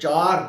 4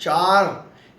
4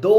2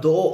2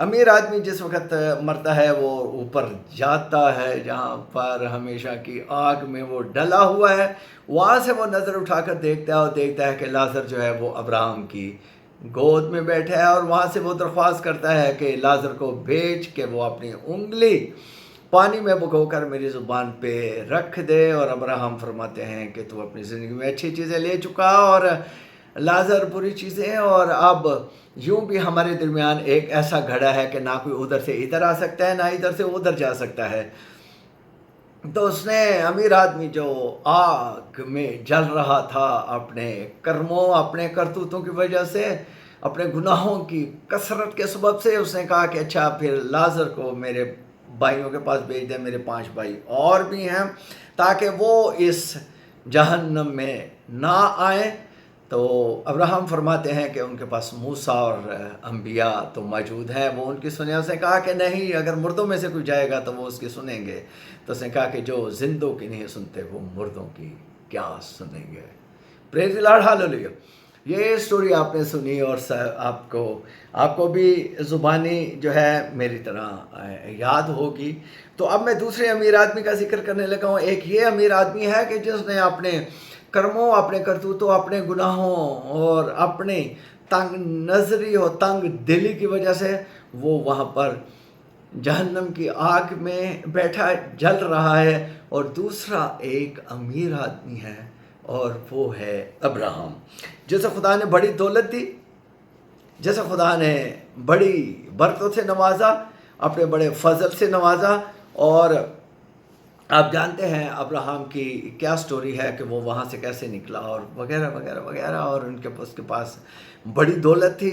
امیر آدمی جس وقت مرتا ہے وہ اوپر جاتا ہے جہاں پر ہمیشہ کی آگ میں وہ ڈلا ہوا ہے، وہاں سے وہ نظر اٹھا کر دیکھتا ہے اور دیکھتا ہے کہ لازر جو ہے وہ ابراہم کی گود میں بیٹھا ہے، اور وہاں سے وہ درخواست کرتا ہے کہ لازر کو بھیج کے وہ اپنی انگلی پانی میں بھگو کر میری زبان پہ رکھ دے۔ اور ابراہم فرماتے ہیں کہ تو اپنی زندگی میں اچھی چیزیں لے چکا اور لازر بری چیزیں، اور اب یوں بھی ہمارے درمیان ایک ایسا گھڑا ہے کہ نہ کوئی ادھر سے ادھر آ سکتا ہے نہ ادھر سے ادھر جا سکتا ہے۔ تو اس نے امیر آدمی جو آگ میں جل رہا تھا اپنے کرموں اپنے کرتوتوں کی وجہ سے، اپنے گناہوں کی کثرت کے سبب سے، اس نے کہا کہ اچھا پھر لازر کو میرے بھائیوں کے پاس بھیج دیں، میرے 5 بھائی اور بھی ہیں، تاکہ وہ اس جہنم میں نہ آئیں۔ تو ابراہم فرماتے ہیں کہ ان کے پاس موسیٰ اور انبیاء تو موجود ہیں، وہ ان کی سنیں۔ اس نے کہا کہ نہیں، اگر مردوں میں سے کوئی جائے گا تو وہ اس کی سنیں گے۔ تو اس نے کہا کہ جو زندوں کی نہیں سنتے وہ مردوں کی کیا سنیں گے۔ پریز دی لارڈ، ہاللیلویہ۔ یہ سٹوری آپ نے سنی اور آپ کو بھی زبانی جو ہے میری طرح یاد ہوگی۔ تو اب میں دوسرے امیر آدمی کا ذکر کرنے لگا ہوں۔ ایک یہ امیر آدمی ہے کہ جس نے اپنے کرموں اپنے کرتوتوں اپنے گناہوں اور اپنے تنگ نظری اور تنگ دلی کی وجہ سے وہ وہاں پر جہنم کی آگ میں بیٹھا جل رہا ہے، اور دوسرا ایک امیر آدمی ہے اور وہ ہے ابراہم، جسے خدا نے بڑی دولت دی، جسے خدا نے بڑی برکتوں سے نوازا، اپنے بڑے فضل سے نوازا۔ اور آپ جانتے ہیں ابراہم کی کیا سٹوری ہے کہ وہ وہاں سے کیسے نکلا اور وغیرہ وغیرہ وغیرہ، اور اس کے پاس بڑی دولت تھی،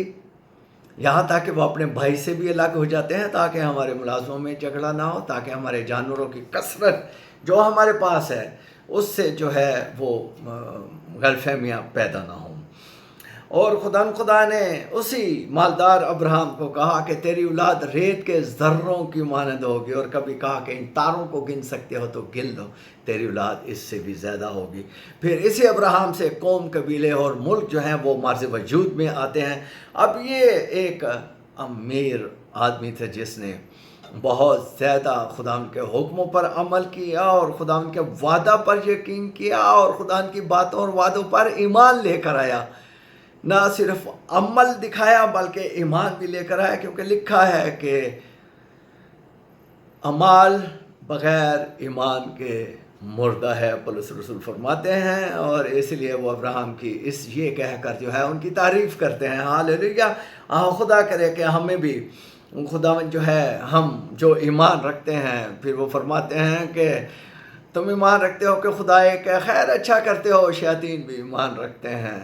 یہاں تک کہ وہ اپنے بھائی سے بھی الگ ہو جاتے ہیں تاکہ ہمارے ملازموں میں جھگڑا نہ ہو، تاکہ ہمارے جانوروں کی کثرت جو ہمارے پاس ہے اس سے جو ہے وہ غلط فہمیاں پیدا نہ ہوں۔ اور خدا نے اسی مالدار ابراہم کو کہا کہ تیری اولاد ریت کے ذروں کی مانند ہوگی، اور کبھی کہا کہ ان تاروں کو گن سکتے ہو تو گن لو، تیری اولاد اس سے بھی زیادہ ہوگی۔ پھر اسی ابراہم سے قوم، قبیلے اور ملک جو ہیں وہ مارز وجود میں آتے ہیں۔ اب یہ ایک امیر آدمی تھا جس نے بہت زیادہ خدا ان کے حکموں پر عمل کیا اور خدا ان کے وعدہ پر یقین کیا اور خدا ان کی باتوں اور وعدوں پر ایمان لے کر آیا، نہ صرف عمل دکھایا بلکہ ایمان بھی لے کر آیا، کیونکہ لکھا ہے کہ عمال بغیر ایمان کے مردہ ہے، پولس رسول فرماتے ہیں۔ اور اس لیے وہ ابراہم کی یہ کہہ کر جو ہے ان کی تعریف کرتے ہیں، ہاللیلویہ۔ خدا کرے کہ ہمیں بھی خداوند جو ہے، ہم جو ایمان رکھتے ہیں، پھر وہ فرماتے ہیں کہ تم ایمان رکھتے ہو کہ خدا ایک ہے، خیر اچھا کرتے ہو، شیاطین بھی ایمان رکھتے ہیں،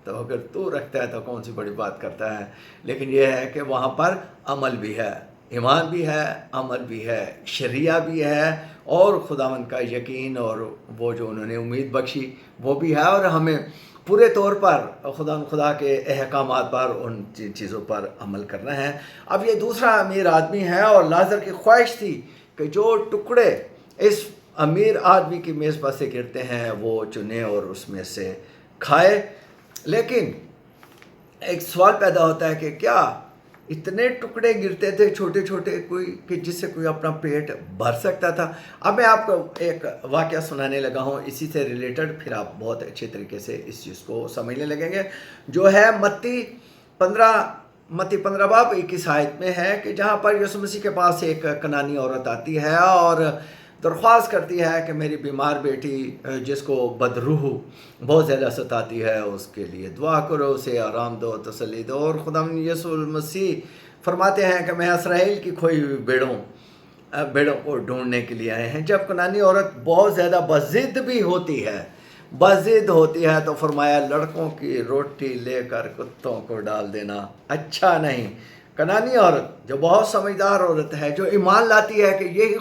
تو اگر تو رکھتا ہے تو کون سی بڑی بات کرتا ہے۔ لیکن یہ ہے کہ وہاں پر عمل بھی ہے، ایمان بھی ہے، عمل بھی ہے، شریعہ بھی ہے، اور خداوند کا یقین اور وہ جو انہوں نے امید بخشی وہ بھی ہے، اور ہمیں پورے طور پر خدا کے احکامات پر ان چیزوں پر عمل کرنا ہے۔ اب یہ دوسرا امیر آدمی ہے، اور لازر کی خواہش تھی کہ جو ٹکڑے اس امیر آدمی کی میز پر سے گرتے ہیں وہ چنے اور اس میں سے کھائے۔ لیکن ایک سوال پیدا ہوتا ہے کہ کیا اتنے ٹکڑے گرتے تھے چھوٹے چھوٹے کوئی کہ جس سے کوئی اپنا پیٹ بھر سکتا تھا؟ اب میں آپ کو ایک واقعہ سنانے لگا ہوں اسی سے ریلیٹڈ، پھر آپ بہت اچھے طریقے سے اس چیز کو سمجھنے لگیں گے، جو ہے متی 15 باب 21 آیت میں ہے، کہ جہاں پر یسوع مسیح کے پاس ایک کنانی عورت آتی ہے اور درخواست کرتی ہے کہ میری بیمار بیٹی جس کو بدروح بہت زیادہ ستاتی ہے اس کے لیے دعا کرو، اسے آرام دو، تسلی دو۔ اور خدا یسوع المسیح فرماتے ہیں کہ میں اسرائیل کی کھوئی ہوئی بیڑوں کو ڈھونڈنے کے لیے آئے ہیں۔ جب کنانی عورت بہت زیادہ بضد بھی ہوتی ہے تو فرمایا لڑکوں کی روٹی لے کر کتوں کو ڈال دینا اچھا نہیں۔ کنانی عورت جو بہت سمجھدار عورت ہے، جو ایمان لاتی ہے کہ یہی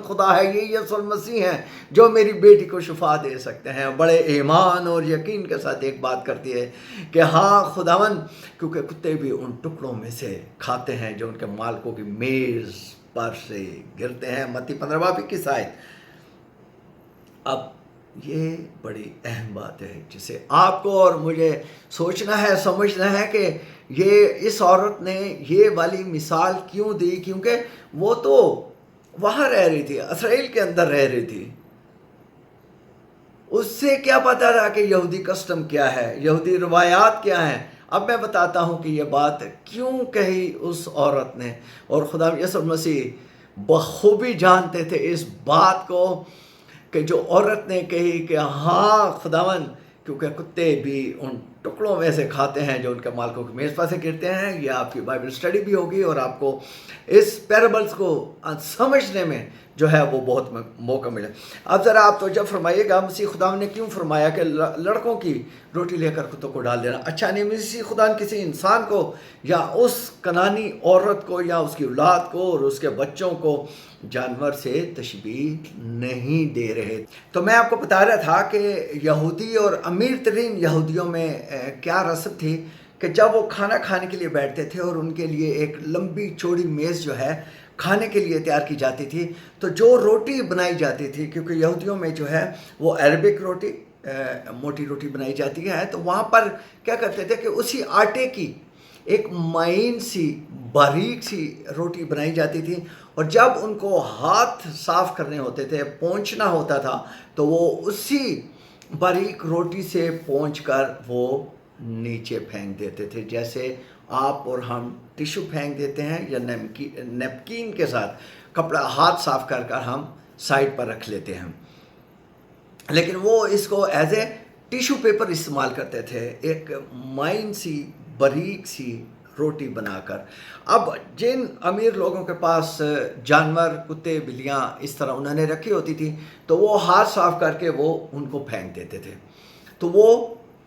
خدا ہے، یہی یسوع المسیح ہے جو میری بیٹی کو شفا دے سکتے ہیں، بڑے ایمان اور یقین کے ساتھ ایک بات کرتی ہے کہ ہاں خداوند، کیونکہ کتے بھی ان ٹکڑوں میں سے کھاتے ہیں جو ان کے مالکوں کی میز پر سے گرتے ہیں۔ متی 15 باب 21 آیت۔ اب یہ بڑی اہم بات ہے جسے آپ کو اور مجھے سوچنا ہے، سمجھنا ہے کہ یہ اس عورت نے یہ والی مثال کیوں دی، کیونکہ وہ تو وہاں رہ رہی تھی، اسرائیل کے اندر رہ رہی تھی. اس سے کیا پتا تھا کہ یہودی کسٹم کیا ہے، یہودی روایات کیا ہیں. اب میں بتاتا ہوں کہ یہ بات کیوں کہی اس عورت نے. اور خدا یسوع مسیح بخوبی جانتے تھے اس بات کو کہ جو عورت نے کہی کہ ہاں خداون، کیونکہ کتے بھی ان ٹکڑوں میں سے کھاتے ہیں جو ان کے مالکوں کی میز پر سے گرتے ہیں. یہ آپ کی بائبل اسٹڈی بھی ہوگی اور آپ کو اس پیربلز کو سمجھنے میں جو ہے وہ بہت موقع ملے. اب ذرا آپ توجہ فرمائیے گا مسیح خدا نے کیوں فرمایا کہ لڑکوں کی روٹی لے کر کتوں کو ڈال دینا. اچھا نہیں، مسیح خدا کسی انسان کو یا اس کنانی عورت کو یا اس کی اولاد کو اور اس کے بچوں کو جانور سے تشبیہ نہیں دے رہے. تو میں آپ کو بتا رہا تھا کہ یہودی اور امیر ترین یہودیوں میں کیا رسم تھی کہ جب وہ کھانا کھانے کے لیے بیٹھتے تھے اور ان کے لیے ایک لمبی چوڑی میز جو ہے کھانے کے لیے تیار کی جاتی تھی، تو جو روٹی بنائی جاتی تھی، کیونکہ یہودیوں میں جو ہے وہ عربک روٹی، موٹی روٹی بنائی جاتی ہے، تو وہاں پر کیا کرتے تھے کہ اسی آٹے کی ایک معین سی باریک سی روٹی بنائی جاتی تھی، اور جب ان کو ہاتھ صاف کرنے ہوتے تھے، پونچھنا ہوتا تھا، تو وہ اسی باریک روٹی سے پونچھ کر وہ نیچے پھینک دیتے تھے، جیسے آپ اور ہم ٹیشو پھینک دیتے ہیں یا نیپکین کے ساتھ کپڑا ہاتھ صاف کر کر ہم سائڈ پر رکھ لیتے ہیں. لیکن وہ اس کو ایز اے ٹیشو پیپر استعمال کرتے تھے، ایک معین سی باریک سی روٹی بنا کر. اب جن امیر لوگوں کے پاس جانور، کتے، بلیاں اس طرح انہوں نے رکھی ہوتی تھی، تو وہ ہاتھ صاف کر کے وہ ان کو پھینک دیتے تھے، تو وہ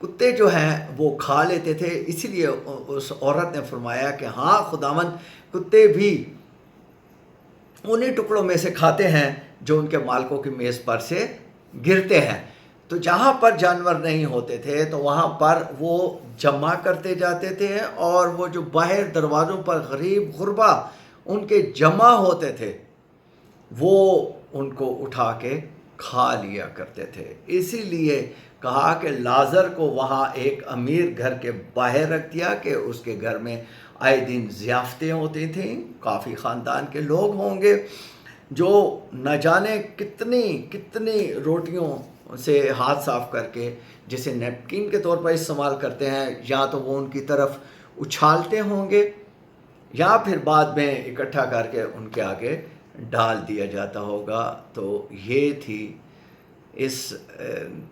کتے جو ہیں وہ کھا لیتے تھے. اسی لیے اس عورت نے فرمایا کہ ہاں خداوند، کتے بھی انہی ٹکڑوں میں سے کھاتے ہیں جو ان کے مالکوں کی میز پر سے گرتے ہیں. تو جہاں پر جانور نہیں ہوتے تھے تو وہاں پر وہ جمع کرتے جاتے تھے، اور وہ جو باہر دروازوں پر غریب غربا ان کے جمع ہوتے تھے وہ ان کو اٹھا کے کھا لیا کرتے تھے. اسی لیے کہا کہ لازر کو وہاں ایک امیر گھر کے باہر رکھ دیا کہ اس کے گھر میں آئے دن ضیافتیں ہوتی تھیں، کافی خاندان کے لوگ ہوں گے جو نہ جانے کتنی روٹیوں سے ہاتھ صاف کر کے جسے نیپکن کے طور پر استعمال کرتے ہیں، یا تو وہ ان کی طرف اچھالتے ہوں گے یا پھر بعد میں اکٹھا کر کے ان کے آگے ڈال دیا جاتا ہوگا. تو یہ تھی اس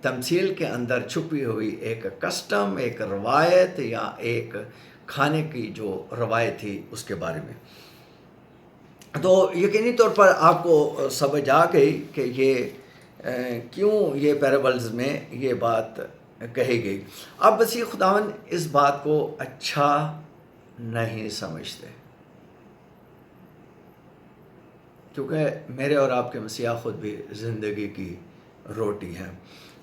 تمثیل کے اندر چھپی ہوئی ایک کسٹم، ایک روایت یا ایک کھانے کی جو روایت تھی اس کے بارے میں. تو یقینی طور پر آپ کو سمجھ آ گئی کہ یہ کیوں یہ پیرابلز میں یہ بات کہی گئی. اب مسیح خداوند اس بات کو اچھا نہیں سمجھتے، کیونکہ میرے اور آپ کے مسیح خود بھی زندگی کی روٹی ہیں،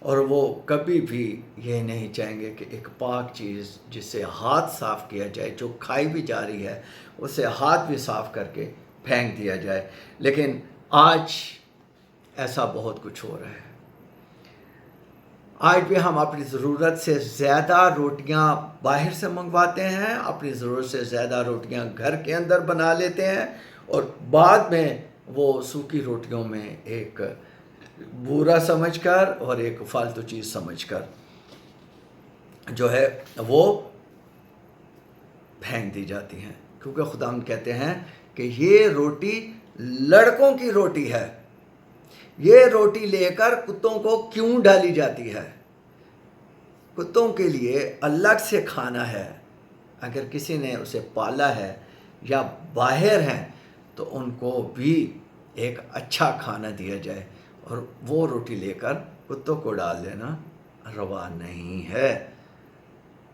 اور وہ کبھی بھی یہ نہیں چاہیں گے کہ ایک پاک چیز جس سے ہاتھ صاف کیا جائے، جو کھائی بھی جا رہی ہے، اسے ہاتھ بھی صاف کر کے پھینک دیا جائے. لیکن آج ایسا بہت کچھ ہو رہا ہے. آج بھی ہم اپنی ضرورت سے زیادہ روٹیاں باہر سے منگواتے ہیں، اپنی ضرورت سے زیادہ روٹیاں گھر کے اندر بنا لیتے ہیں، اور بعد میں وہ سوکھی روٹیوں میں ایک بورا سمجھ کر اور ایک فالتو چیز سمجھ کر جو ہے وہ پھینک دی جاتی ہیں. کیونکہ خدا ہم کہتے ہیں کہ یہ روٹی لڑکوں کی روٹی ہے، یہ روٹی لے کر کتوں کو کیوں ڈالی جاتی ہے؟ کتوں کے لیے الگ سے کھانا ہے. اگر کسی نے اسے پالا ہے یا باہر ہیں تو ان کو بھی ایک اچھا کھانا دیا جائے، اور وہ روٹی لے کر کتوں کو ڈال دینا روا نہیں ہے.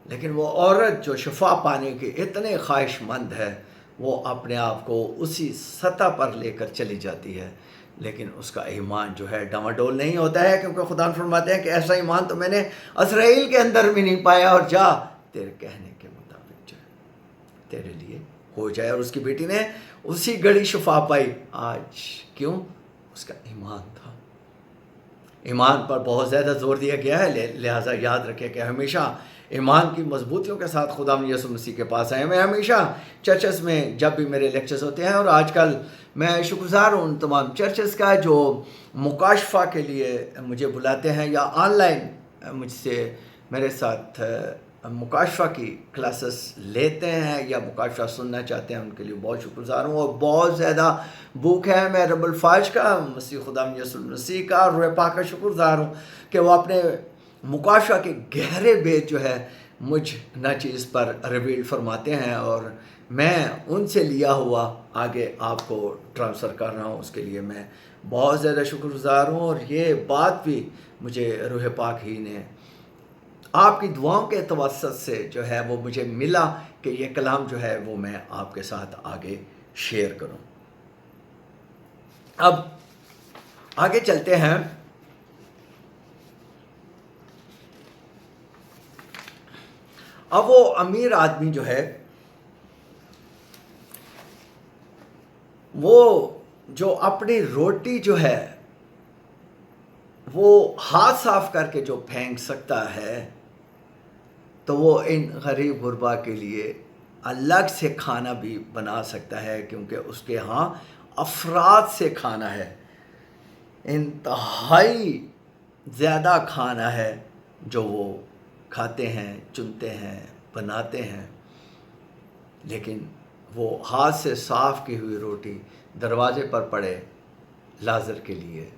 لیکن وہ عورت جو شفا پانے کی اتنے خواہش مند ہے، وہ اپنے آپ کو اسی سطح پر لے کر چلی جاتی ہے، لیکن اس کا ایمان جو ہے ڈاواڈول نہیں ہوتا ہے. کیونکہ خدا فرماتے ہیں کہ ایسا ایمان تو میں نے اسرائیل کے اندر بھی نہیں پایا، اور جا تیرے کہنے کے مطابق جو ہے تیرے لیے ہو جائے. اور اس کی بیٹی نے اسی گھڑی شفا پائی. آج کیوں؟ اس کا ایمان تھا. ایمان پر بہت زیادہ زور دیا گیا ہے، لہٰذا یاد رکھیں کہ ہمیشہ ایمان کی مضبوطیوں کے ساتھ خدا یسوع مسیح کے پاس آئے۔ میں ہمیشہ چرچز میں جب بھی میرے لیکچرز ہوتے ہیں، اور آج کل میں شکر گزار ہوں ان تمام چرچز کا جو مکاشفہ کے لیے مجھے بلاتے ہیں یا آن لائن مجھ سے میرے ساتھ مکاشفہ کی کلاسز لیتے ہیں یا مکاشفہ سننا چاہتے ہیں، ان کے لیے بہت شکر گزار ہوں۔ اور بہت زیادہ بھوک ہے میں رب الفاج کا، مسیح خدا یسوع مسیح کا اور روح پاک کا شکر گزار ہوں کہ وہ اپنے مکاشفہ کے گہرے بیت جو ہے مجھ نہ چیز پر ریویل فرماتے ہیں، اور میں ان سے لیا ہوا آگے آپ کو ٹرانسفر کر رہا ہوں۔ اس کے لیے میں بہت زیادہ شکر گزار ہوں، اور یہ بات بھی مجھے روح پاک ہی نے آپ کی دعاؤں کے توسط سے جو ہے وہ مجھے ملا کہ یہ کلام جو ہے وہ میں آپ کے ساتھ آگے شیئر کروں۔ اب آگے چلتے ہیں۔ اب وہ امیر آدمی جو ہے وہ جو اپنی روٹی جو ہے وہ ہاتھ صاف کر کے جو پھینک سکتا ہے، تو وہ ان غریب غربا کے لیے الگ سے کھانا بھی بنا سکتا ہے، کیونکہ اس کے ہاں افراد سے کھانا ہے، انتہائی زیادہ کھانا ہے جو وہ کھاتے ہیں، چنتے ہیں، بناتے ہیں، لیکن وہ ہاتھ سے صاف کی ہوئی روٹی دروازے پر پڑے لازر کے لیے،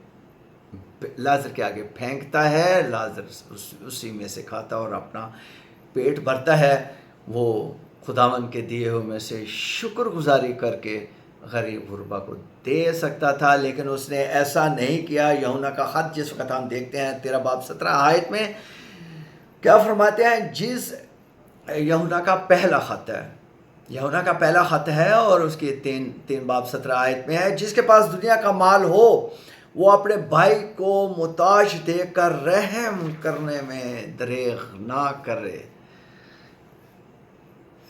لازر کے آگے پھینکتا ہے، لازر اسی میں سے کھاتا اور اپنا پیٹ بھرتا ہے۔ وہ خداوند کے دیے ہوئے میں سے شکر گزاری کر کے غریب غربا کو دے سکتا تھا، لیکن اس نے ایسا نہیں کیا۔ یوحنا کا خط جس وقت ہم دیکھتے ہیں 13 باب 17 آیت میں کیا فرماتے ہیں، جس یوحنا کا پہلا خط ہے، یوحنا کا پہلا خط ہے اور اس کی 3 باب 17 آیت میں ہے، جس کے پاس دنیا کا مال ہو وہ اپنے بھائی کو محتاج دیکھ کر رحم کرنے میں دریغ نہ کرے۔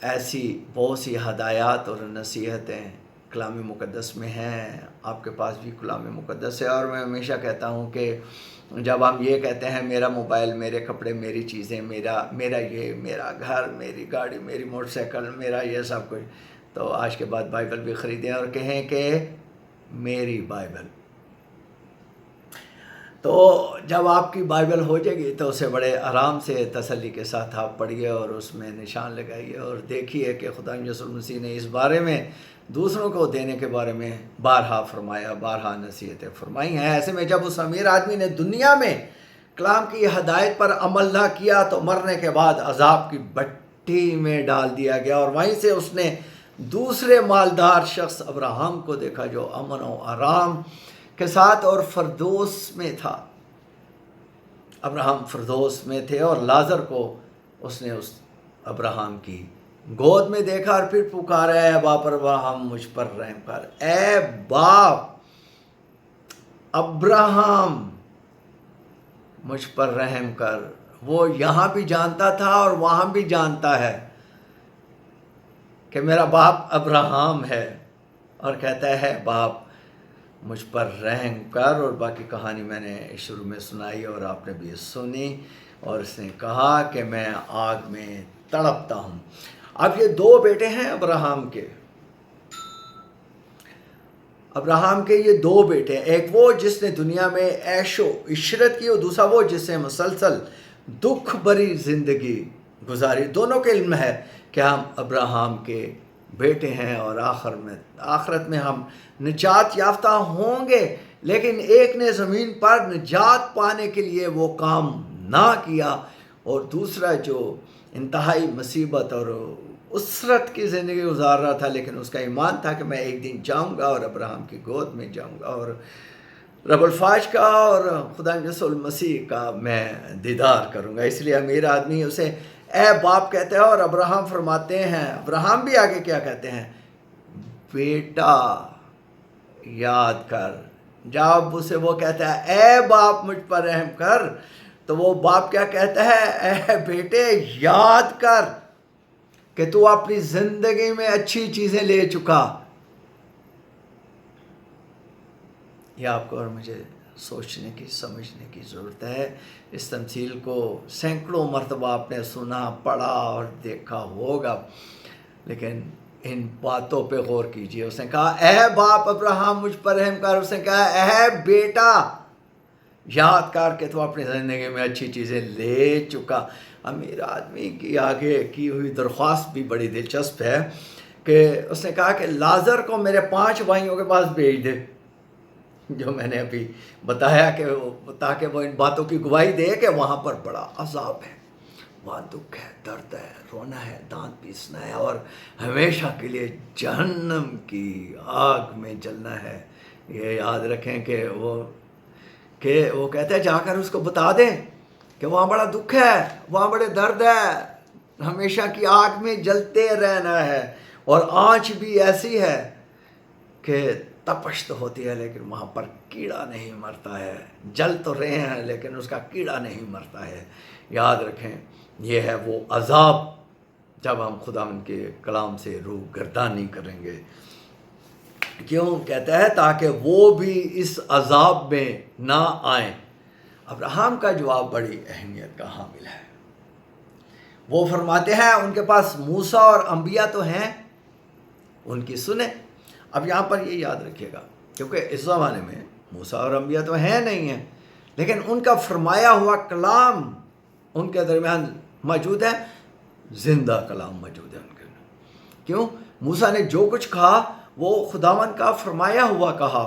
ایسی بہت سی ہدایات اور نصیحتیں کلام مقدس میں ہیں، آپ کے پاس بھی کلام مقدس ہے، اور میں ہمیشہ کہتا ہوں کہ جب ہم یہ کہتے ہیں میرا موبائل، میرے کپڑے، میری چیزیں، میرا یہ، میرا گھر، میری گاڑی، میری موٹر سائیکل، میرا یہ سب کچھ، تو آج کے بعد بائبل بھی خریدیں اور کہیں کہ میری بائبل۔ تو جب آپ کی بائبل ہو جائے گی تو اسے بڑے آرام سے تسلی کے ساتھ آپ پڑھیے اور اس میں نشان لگائیے اور دیکھیے کہ خدا یسوع مسیح نے اس بارے میں دوسروں کو دینے کے بارے میں بارہا فرمایا، بارہا نصیحتیں فرمائی ہیں۔ ایسے میں جب اس امیر آدمی نے دنیا میں کلام کی ہدایت پر عمل نہ کیا تو مرنے کے بعد عذاب کی بٹی میں ڈال دیا گیا، اور وہیں سے اس نے دوسرے مالدار شخص ابراہم کو دیکھا جو امن و آرام کے ساتھ اور فردوس میں تھا۔ ابراہم فردوس میں تھے اور لازر کو اس نے اس ابراہم کی گود میں دیکھا اور پھر پکارا، اے باپ ابراہم مجھ پر رحم کر، اے باپ ابراہم مجھ پر رحم کر۔ وہ یہاں بھی جانتا تھا اور وہاں بھی جانتا ہے کہ میرا باپ ابراہم ہے، اور کہتا ہے باپ مجھ پر رحم کر۔ اور باقی کہانی میں نے شروع میں سنائی اور آپ نے بھی سنی، اور اس نے کہا کہ میں آگ میں تڑپتا ہوں۔ اب یہ 2 بیٹے ہیں ابراہم کے، یہ 2 بیٹے، ایک وہ جس نے دنیا میں عیش و عشرت کی، اور دوسرا وہ جس نے مسلسل دکھ بری زندگی گزاری۔ دونوں کے علم ہے کہ ہم ابراہم کے بیٹے ہیں اور آخرت میں ہم نجات یافتہ ہوں گے، لیکن ایک نے زمین پر نجات پانے کے لیے وہ کام نہ کیا، اور دوسرا جو انتہائی مصیبت اور اسرت کی زندگی گزار رہا تھا، لیکن اس کا ایمان تھا کہ میں ایک دن جاؤں گا اور ابراہم کی گود میں جاؤں گا اور رب الفاج کا اور خدا یسوع المسیح کا میں دیدار کروں گا۔ اس لیے امیر آدمی اسے اے باپ کہتے ہیں، اور ابراہم فرماتے ہیں، ابراہم بھی آگے کیا کہتے ہیں، بیٹا یاد کر۔ جب اسے وہ کہتا ہے اے باپ مجھ پر رحم کر، تو وہ باپ کیا کہتا ہے، اے بیٹے یاد کر کہ تو اپنی زندگی میں اچھی چیزیں لے چکا۔ یہ آپ کو اور مجھے سوچنے کی سمجھنے کی ضرورت ہے۔ اس تمثیل کو سینکڑوں مرتبہ آپ نے سنا، پڑھا اور دیکھا ہوگا، لیکن ان باتوں پہ غور کیجیے۔ اس نے کہا اے باپ ابراہم مجھ پر رحم کر، اس نے کہا اے بیٹا یاد کر کہ تو اپنی زندگی میں اچھی چیزیں لے چکا۔ امیر آدمی کی آگے کی ہوئی درخواست بھی بڑی دلچسپ ہے کہ اس نے کہا کہ لازر کو میرے 5 بھائیوں کے پاس بھیج دے، جو میں نے ابھی بتایا کہ تاکہ وہ ان باتوں کی گواہی دے کہ وہاں پر بڑا عذاب ہے، وہاں دکھ ہے، درد ہے، رونا ہے، دانت پیسنا ہے اور ہمیشہ کے لیے جہنم کی آگ میں جلنا ہے۔ یہ یاد رکھیں کہ وہ کہتے ہیں جا کر اس کو بتا دیں کہ وہاں بڑا دکھ ہے، وہاں بڑے درد ہے، ہمیشہ کی آگ میں جلتے رہنا ہے، اور آنچ بھی ایسی ہے کہ تپش تو ہوتی ہے لیکن وہاں پر کیڑا نہیں مرتا ہے، جل تو رہے ہیں لیکن اس کا کیڑا نہیں مرتا ہے۔ یاد رکھیں یہ ہے وہ عذاب جب ہم خدا ان کے کلام سے روح گردانی کریں گے۔ کیوں کہتا ہے؟ تاکہ وہ بھی اس عذاب میں نہ آئیں۔ ابراہیم کا جواب بڑی اہمیت کا حامل ہے۔ وہ فرماتے ہیں ان کے پاس موسیٰ اور انبیاء تو ہیں، ان کی سنیں۔ اب یہاں پر یہ یاد رکھیے گا کیونکہ اس زمانے میں موسیٰ اور انبیاء تو ہیں نہیں ہیں، لیکن ان کا فرمایا ہوا کلام ان کے درمیان موجود ہے، زندہ کلام موجود ہے ان کے۔ کیوں؟ موسیٰ نے جو کچھ کہا وہ خداوند کا فرمایا ہوا کہا،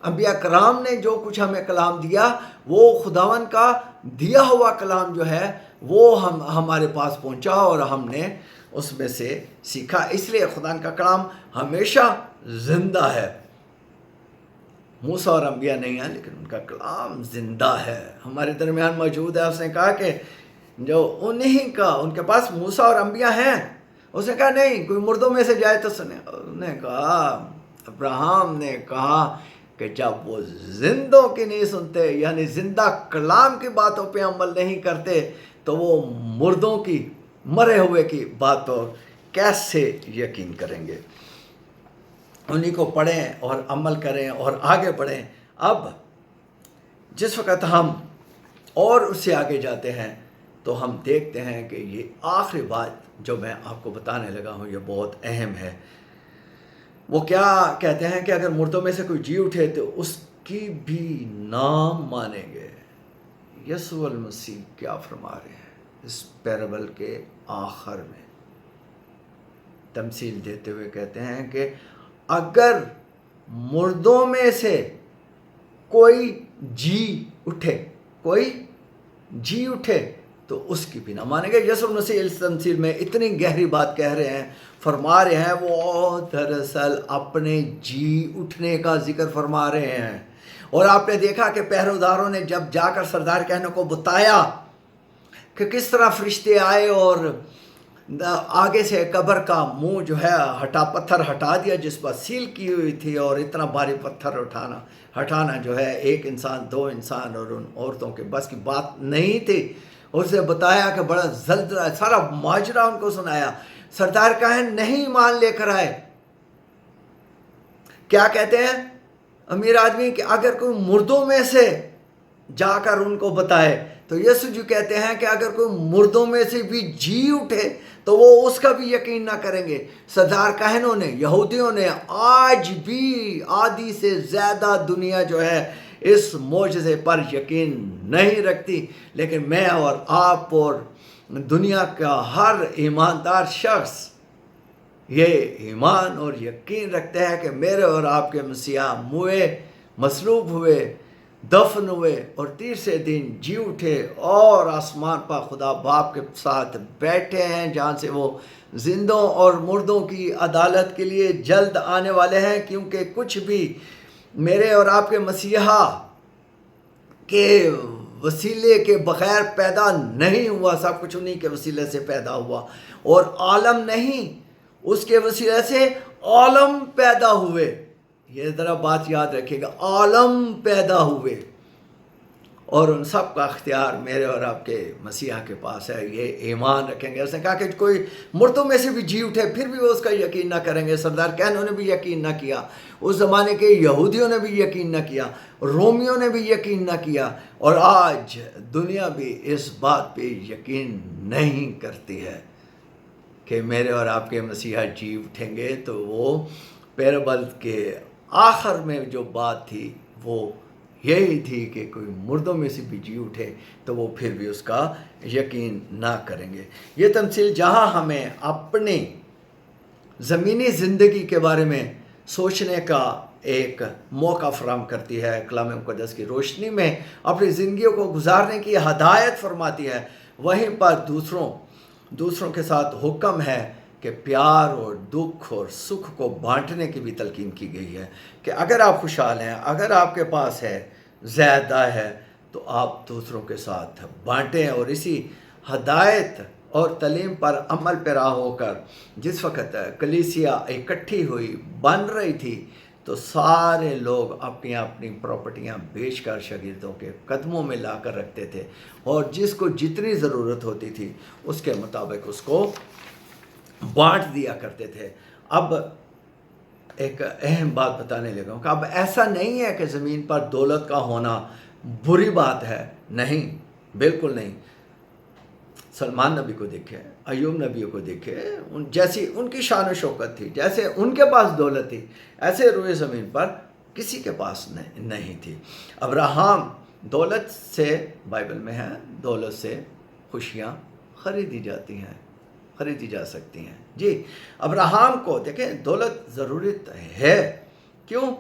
انبیاء کرام نے جو کچھ ہمیں کلام دیا وہ خداوند کا دیا ہوا کلام جو ہے وہ ہمارے پاس پہنچا اور ہم نے اس میں سے سیکھا۔ اس لیے خدا کا کلام ہمیشہ زندہ ہے۔ موسیٰ اور انبیاء نہیں ہیں لیکن ان کا کلام زندہ ہے، ہمارے درمیان موجود ہے۔ اس نے کہا کہ جو انہیں کا ان کے پاس موسیٰ اور انبیاء ہیں، اس نے کہا نہیں، کوئی مردوں میں سے جائے تو سنے۔ انہوں نے کہا، ابراہیم نے کہا کہ جب وہ زندوں کی نہیں سنتے، یعنی زندہ کلام کی باتوں پہ عمل نہیں کرتے، تو وہ مردوں کی، مرے ہوئے کی بات پر کیسے یقین کریں گے؟ انہی کو پڑھیں اور عمل کریں اور آگے بڑھیں۔ اب جس وقت ہم اور اس سے آگے جاتے ہیں تو ہم دیکھتے ہیں کہ یہ آخری بات جو میں آپ کو بتانے لگا ہوں یہ بہت اہم ہے۔ وہ کیا کہتے ہیں کہ اگر مردوں میں سے کوئی جی اٹھے تو اس کی بھی نام مانیں گے۔ یسوع المسیح کیا فرما رہے ہیں اس پیرابل کے آخر میں؟ تمثیل دیتے ہوئے کہتے ہیں کہ اگر مردوں میں سے کوئی جی اٹھے تو اس کی بھی نہ مانیں گے۔ یسوع المسیح اس تمثیل میں اتنی گہری بات کہہ رہے ہیں، فرما رہے ہیں، وہ دراصل اپنے جی اٹھنے کا ذکر فرما رہے ہیں۔ اور آپ نے دیکھا کہ پہروداروں نے جب جا کر سردار کہنے کو بتایا کہ کس طرح فرشتے آئے اور آگے سے قبر کا منہ جو ہے پتھر ہٹا دیا جس پر سیل کی ہوئی تھی، اور اتنا بھاری پتھر ہٹانا جو ہے 1 انسان 2 انسان اور ان عورتوں کے بس کی بات نہیں تھی۔ اسے بتایا کہ بڑا زلزلہ، سارا ماجرا ان کو سنایا۔ سردار کاہن نہیں ایمان لے کر آئے۔ کیا کہتے ہیں امیر آدمی کہ اگر کوئی مردوں میں سے جا کر ان کو بتائے، تو یسوع جو کہتے ہیں کہ اگر کوئی مردوں میں سے بھی جی اٹھے تو وہ اس کا بھی یقین نہ کریں گے۔ سردار کاہنوں نے، یہودیوں نے آج بھی آدھی سے زیادہ دنیا جو ہے اس معجزے پر یقین نہیں رکھتی، لیکن میں اور آپ اور دنیا کا ہر ایماندار شخص یہ ایمان اور یقین رکھتے ہیں کہ میرے اور آپ کے مسیح موئے، مصلوب ہوئے، دفن ہوئے اور تیسرے دن جی اٹھے اور آسمان پر خدا باپ کے ساتھ بیٹھے ہیں، جہاں سے وہ زندوں اور مردوں کی عدالت کے لیے جلد آنے والے ہیں۔ کیونکہ کچھ بھی میرے اور آپ کے مسیحا کے وسیلے کے بغیر پیدا نہیں ہوا، سب کچھ انہی کے وسیلے سے پیدا ہوا، اور عالم نہیں، اس کے وسیلے سے عالم پیدا ہوئے۔ یہ ذرا بات یاد رکھیے گا، عالم پیدا ہوئے، اور ان سب کا اختیار میرے اور آپ کے مسیح کے پاس ہے. یہ ایمان رکھیں گے. اس نے کہا کہ کوئی مردوں میں سے بھی جی اٹھے پھر بھی وہ اس کا یقین نہ کریں گے. سردار کہنوں نے بھی یقین نہ کیا, اس زمانے کے یہودیوں نے بھی یقین نہ کیا, رومیوں نے بھی یقین نہ کیا, اور آج دنیا بھی اس بات پہ یقین نہیں کرتی ہے کہ میرے اور آپ کے مسیحا جی اٹھیں گے. تو وہ پیربل کے آخر میں جو بات تھی وہ یہی تھی کہ کوئی مردوں میں سے بھی جی اٹھے تو وہ پھر بھی اس کا یقین نہ کریں گے. یہ تمثیل جہاں ہمیں اپنی زمینی زندگی کے بارے میں سوچنے کا ایک موقع فراہم کرتی ہے, کلام مقدس کی روشنی میں اپنی زندگیوں کو گزارنے کی ہدایت فرماتی ہے, وہیں پر دوسروں کے ساتھ حکم ہے کہ پیار اور دکھ اور سکھ کو بانٹنے کی بھی تلقین کی گئی ہے کہ اگر آپ خوشحال ہیں, اگر آپ کے پاس ہے, زیادہ ہے, تو آپ دوسروں کے ساتھ بانٹیں. اور اسی ہدایت اور تعلیم پر عمل پیرا ہو کر جس وقت کلیسیا اکٹھی ہوئی بن رہی تھی تو سارے لوگ اپنی اپنی پراپرٹیاں بیچ کر شاگردوں کے قدموں میں لا کر رکھتے تھے, اور جس کو جتنی ضرورت ہوتی تھی اس کے مطابق اس کو بانٹ دیا کرتے تھے. اب ایک اہم بات بتانے لگا ہوں کہ اب ایسا نہیں ہے کہ زمین پر دولت کا ہونا بری بات ہے. نہیں, بالکل نہیں. سلمان نبی کو دیکھے, ایوب نبی کو دیکھے, جیسی ان کی شان و شوکت تھی, جیسے ان کے پاس دولت تھی, ایسے روئے زمین پر کسی کے پاس نہیں تھی. ابراہیم, دولت سے, بائبل میں ہے, دولت سے خوشیاں خریدی جاتی ہیں, خریدی جا سکتی ہیں. جی, ابراہیم کو دیکھیں دولت ضرورت ہے. کیوں؟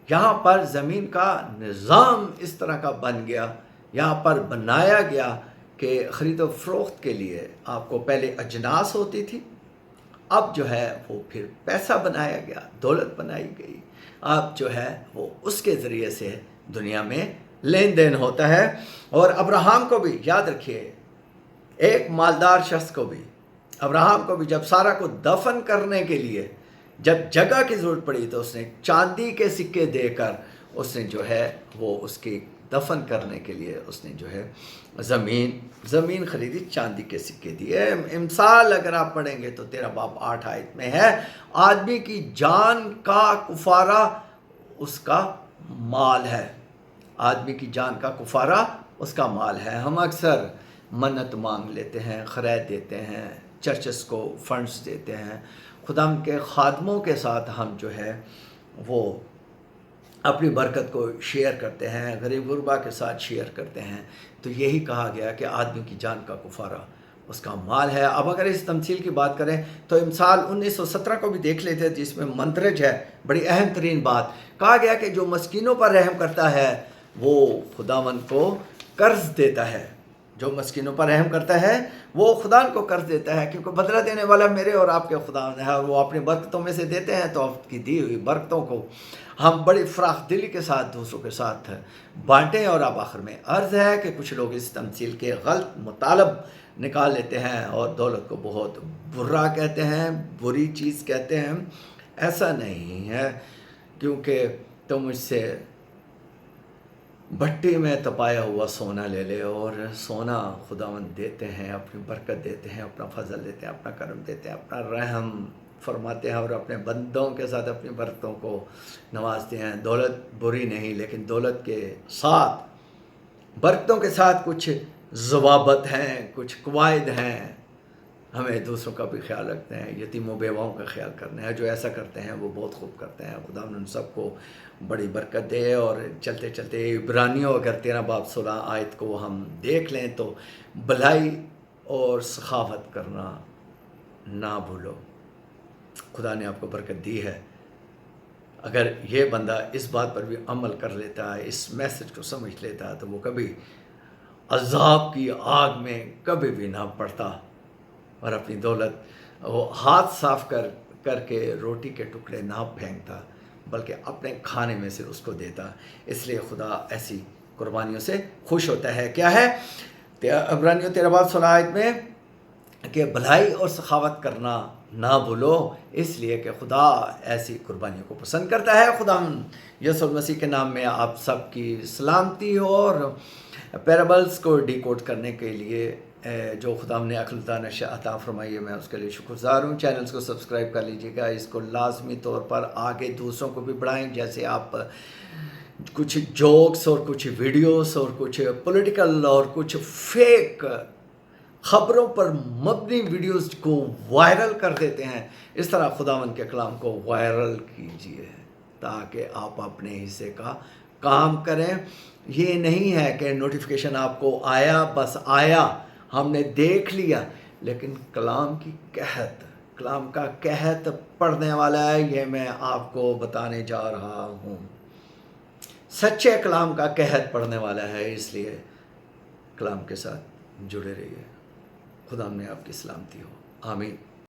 یہاں پر زمین کا نظام اس طرح کا بن گیا, یہاں پر بنایا گیا کہ خرید و فروخت کے لیے آپ کو پہلے اجناس ہوتی تھی, اب جو ہے وہ پھر پیسہ بنایا گیا, دولت بنائی گئی. اب جو ہے وہ اس کے ذریعے سے دنیا میں لین دین ہوتا ہے. اور ابراہیم کو بھی یاد رکھیے, ایک مالدار شخص کو بھی, ابراہیم کو بھی جب سارا کو دفن کرنے کے لیے جب جگہ کی ضرورت پڑی تو اس نے چاندی کے سکے دے کر اس نے جو ہے وہ اس کی دفن کرنے کے لیے اس نے جو ہے زمین خریدی, چاندی کے سکے دیے. مثال اگر آپ پڑھیں گے تو 13 باب 8 آیت میں ہے, آدمی کی جان کا کفارہ اس کا مال ہے. آدمی کی جان کا کفارہ اس کا مال ہے. ہم اکثر منت مانگ لیتے ہیں, خرید دیتے ہیں, چرچز کو فنڈز دیتے ہیں, خدا کے خادموں کے ساتھ ہم جو ہے وہ اپنی برکت کو شیئر کرتے ہیں, غریب غربا کے ساتھ شیئر کرتے ہیں. تو یہی کہا گیا کہ آدمی کی جان کا کفارہ اس کا مال ہے. اب اگر اس تمثیل کی بات کریں تو امثال 1917 کو بھی دیکھ لیتے جس میں مندرج ہے, بڑی اہم ترین بات کہا گیا کہ جو مسکینوں پر رحم کرتا ہے وہ خداوند کو قرض دیتا ہے. جو مسکینوں پر رحم کرتا ہے وہ خدا کو قرض دیتا ہے, کیونکہ بدلہ دینے والا میرے اور آپ کے خدا ہے, اور وہ اپنی برکتوں میں سے دیتے ہیں. تو آپ کی دی ہوئی برکتوں کو ہم بڑی فراخ دلی کے ساتھ دوسروں کے ساتھ بانٹیں. اور اب آخر میں عرض ہے کہ کچھ لوگ اس تمثیل کے غلط مطالب نکال لیتے ہیں اور دولت کو بہت برا کہتے ہیں, بری چیز کہتے ہیں. ایسا نہیں ہے, کیونکہ تم مجھ سے بھٹی میں تپایا ہوا سونا لے لے, اور سونا خداوند دیتے ہیں, اپنی برکت دیتے ہیں, اپنا فضل دیتے ہیں, اپنا کرم دیتے ہیں, اپنا رحم فرماتے ہیں, اور اپنے بندوں کے ساتھ اپنی برکتوں کو نوازتے ہیں. دولت بری نہیں, لیکن دولت کے ساتھ, برکتوں کے ساتھ کچھ ضوابط ہیں, کچھ قواعد ہیں. ہمیں دوسروں کا بھی خیال رکھتے ہیں, یتیم و بیواؤں کا خیال کرنا ہے. جو ایسا کرتے ہیں وہ بہت خوب کرتے ہیں. خدا ان سب کو بڑی برکت دے. اور چلتے چلتے عبرانیوں اگر 13 باب 16 آیت کو ہم دیکھ لیں تو بھلائی اور سخاوت کرنا نہ بھولو. خدا نے آپ کو برکت دی ہے. اگر یہ بندہ اس بات پر بھی عمل کر لیتا ہے, اس میسج کو سمجھ لیتا ہے, تو وہ کبھی عذاب کی آگ میں کبھی بھی نہ پڑتا, اور اپنی دولت وہ ہاتھ صاف کر کے روٹی کے ٹکڑے نہ پھینکتا, بلکہ اپنے کھانے میں سے اس کو دیتا. اس لیے خدا ایسی قربانیوں سے خوش ہوتا ہے. کیا ہے عبرانیوں 13 باب 16 آیت میں کہ بھلائی اور سخاوت کرنا نہ بھولو، اس لیے کہ خدا ایسی قربانیوں کو پسند کرتا ہے۔ خدا یسوع المسیح کے نام میں آپ سب کی سلامتی ہو، اور پیرابلز کو ڈیکوڈ کرنے کے لیے جو خدا نے عقل دانش عطا فرمائی ہے، میں اس کے لیے شکر گزار ہوں۔ چینلز کو سبسکرائب کر لیجیے گا، اس کو لازمی طور پر آگے دوسروں کو بھی بڑھائیں۔ جیسے آپ کچھ جوکس اور کچھ ویڈیوز اور کچھ پولیٹیکل اور کچھ فیک خبروں پر مبنی ویڈیوز کو وائرل کر دیتے ہیں، اس طرح خداوند کے کلام کو وائرل کیجیے تاکہ آپ اپنے حصے کا کام کریں۔ یہ نہیں ہے کہ نوٹیفیکیشن آپ کو آیا بس آیا، ہم نے دیکھ لیا، لیکن کلام کی قحط، کلام کا قحط پڑھنے والا ہے، یہ میں آپ کو بتانے جا رہا ہوں۔ سچے کلام کا قحط پڑھنے والا ہے، اس لیے کلام کے ساتھ جڑے رہیے۔ خدا نے آپ کی سلامتی ہو، آمین۔